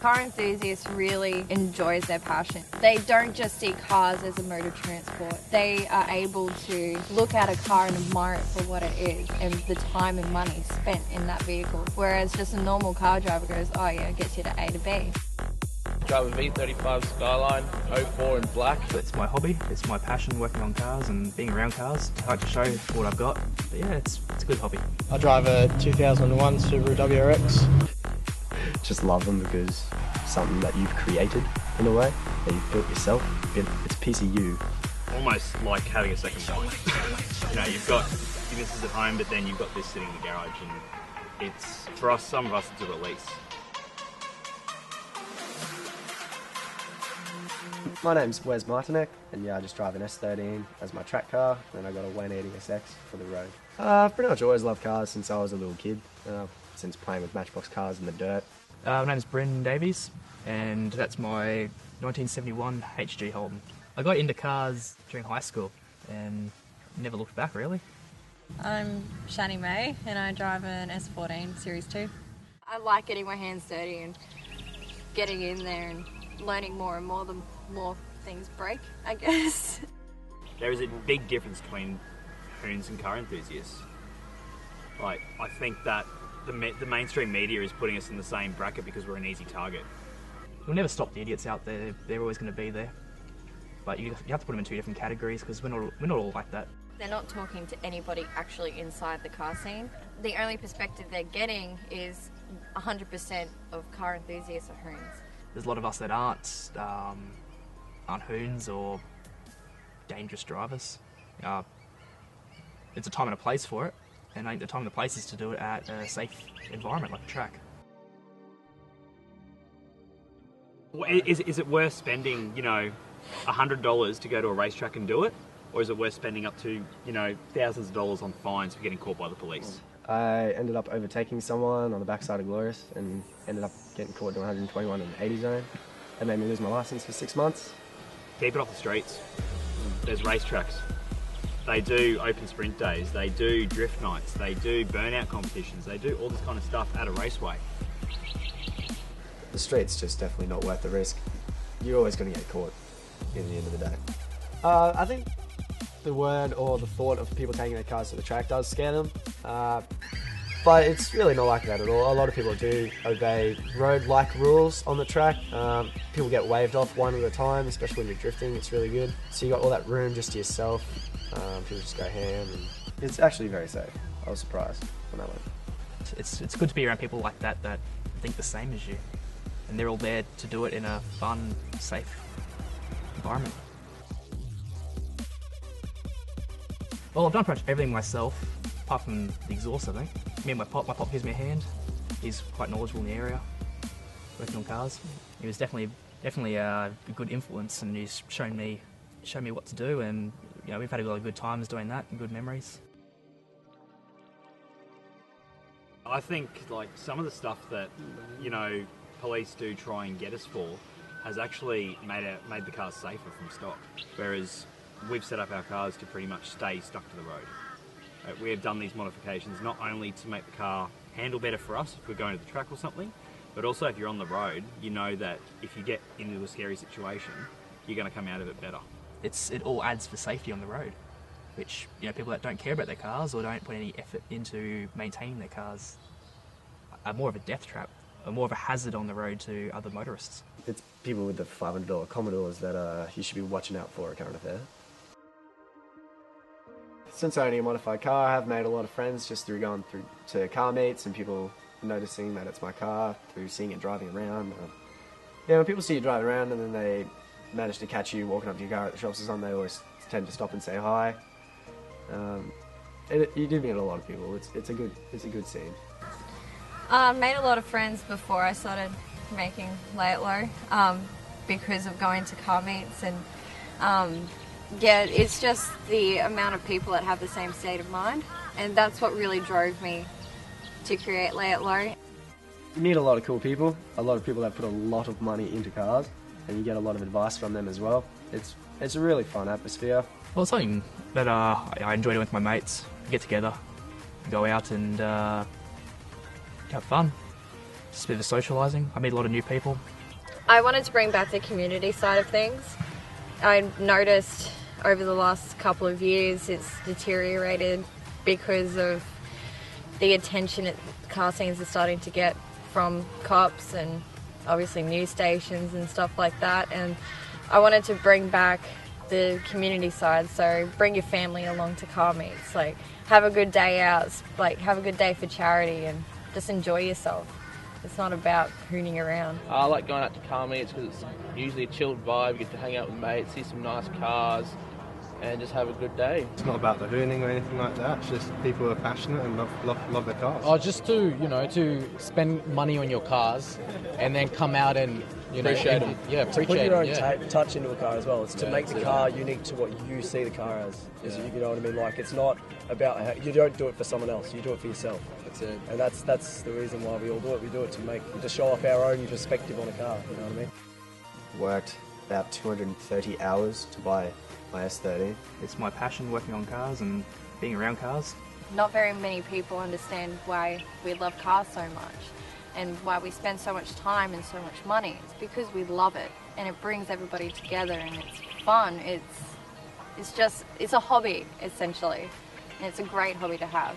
car enthusiast really enjoys their passion. They don't just see cars as a mode of transport. They are able to look at a car and admire it for what it is and the time and money spent in that vehicle. Whereas just a normal car driver goes, oh yeah, it gets you to A to B. Drive a V35 Skyline 04 in black. It's my hobby, it's my passion working on cars and being around cars. I like to show what I've got, but yeah, it's a good hobby. I drive a 2001 Subaru WRX. Just love them because something that you've created in a way, that you've built yourself. It's a piece of you. Almost like having a second home. You know, you've got your missus at home, but then you've got this sitting in the garage, and it's, for us, some of us, it's a release. My name's Wes Martinek, and yeah, I just drive an S13 as my track car, and I got a 180 SX for the road. I've pretty much always loved cars since I was a little kid, since playing with Matchbox cars in the dirt. My name's Bryn Davies, and that's my 1971 HG Holden. I got into cars during high school and never looked back, really. I'm Shani May, and I drive an S14 Series 2. I like getting my hands dirty and getting in there and learning more and more the more things break, I guess. There is a big difference between hoons and car enthusiasts. Like, I think that the mainstream media is putting us in the same bracket because we're an easy target. We'll never stop the idiots out there, they're always going to be there. But you have to put them in two different categories because we're not all like that. They're not talking to anybody actually inside the car scene. The only perspective they're getting is 100% of car enthusiasts are hoons. There's a lot of us that aren't hoons or dangerous drivers. It's a time and a place for it, and I think the time and the place is to do it at a safe environment like a track. Is it worth spending, you know, $100 to go to a racetrack and do it? Or is it worth spending up to, you know, thousands of dollars on fines for getting caught by the police? I ended up overtaking someone on the backside of Glorious and ended up getting caught to 121 in the 80 zone. That made me lose my license for 6 months. Keep it off the streets. There's racetracks. They do open sprint days, they do drift nights, they do burnout competitions, they do all this kind of stuff at a raceway. The street's just definitely not worth the risk. You're always going to get caught in the end of the day. I think the word or the thought of people taking their cars to the track does scare them, but it's really not like that at all. A lot of people do obey road-like rules on the track. People get waved off one at a time, especially when you're drifting. It's really good. So you got all that room just to yourself. People just go ham. And it's actually very safe. I was surprised when I went. It's good to be around people like that think the same as you, and they're all there to do it in a fun, safe environment. Well, I've done pretty much everything myself, apart from the exhaust, I think. Me and my pop gives me a hand. He's quite knowledgeable in the area, working on cars. He was definitely a good influence, and he's shown me what to do, and you know, we've had a lot of good times doing that and good memories. I think like some of the stuff that, you know, police do try and get us for has actually made the cars safer from stock, whereas we've set up our cars to pretty much stay stuck to the road. We have done these modifications not only to make the car handle better for us if we're going to the track or something, but also if you're on the road, you know that if you get into a scary situation, you're going to come out of it better. It all adds for safety on the road, which, you know, people that don't care about their cars or don't put any effort into maintaining their cars are more of a death trap, or more of a hazard on the road to other motorists. It's people with the $500 Commodores that you should be watching out for at current affair. Since owning a modified car, I have made a lot of friends just through going through to car meets and people noticing that it's my car, through seeing it driving around. Yeah, when people see you driving around and then they manage to catch you walking up to your car at the shops or something, they always tend to stop and say hi. You do meet a lot of people. It's a good scene. I made a lot of friends before I started making Lay It Low because of going to car meets, and yeah, it's just the amount of people that have the same state of mind, and that's what really drove me to create Lay It Low. You meet a lot of cool people, a lot of people that put a lot of money into cars, and you get a lot of advice from them as well. It's a really fun atmosphere. Well, it's something that I enjoy doing with my mates. We get together, go out and have fun. Just a bit of socialising. I meet a lot of new people. I wanted to bring back the community side of things. I noticed over the last couple of years it's deteriorated because of the attention that car scenes are starting to get from cops and obviously news stations and stuff like that. And I wanted to bring back the community side, so bring your family along to car meets, like have a good day out, like have a good day for charity and just enjoy yourself. It's not about hooning around. I like going out to car meets because it's usually a chilled vibe. You get to hang out with mates, see some nice cars, and just have a good day. It's not about the hooning or anything like that. It's just people are passionate and love their cars. Oh, just to spend money on your cars and then come out and Appreciate them. Yeah, to appreciate put your own them. touch into a car as well. It's to make the car unique to what you see the car as. You know what I mean? Like, it's not about how, you don't do it for someone else. You do it for yourself. That's it. And that's the reason why we all do it. We do it to show off our own perspective on a car. You know what I mean? Worked about 230 hours to buy my S13. It's my passion, working on cars and being around cars. Not very many people understand why we love cars so much and why we spend so much time and so much money. It's because we love it and it brings everybody together and it's fun. It's a hobby essentially, and it's a great hobby to have.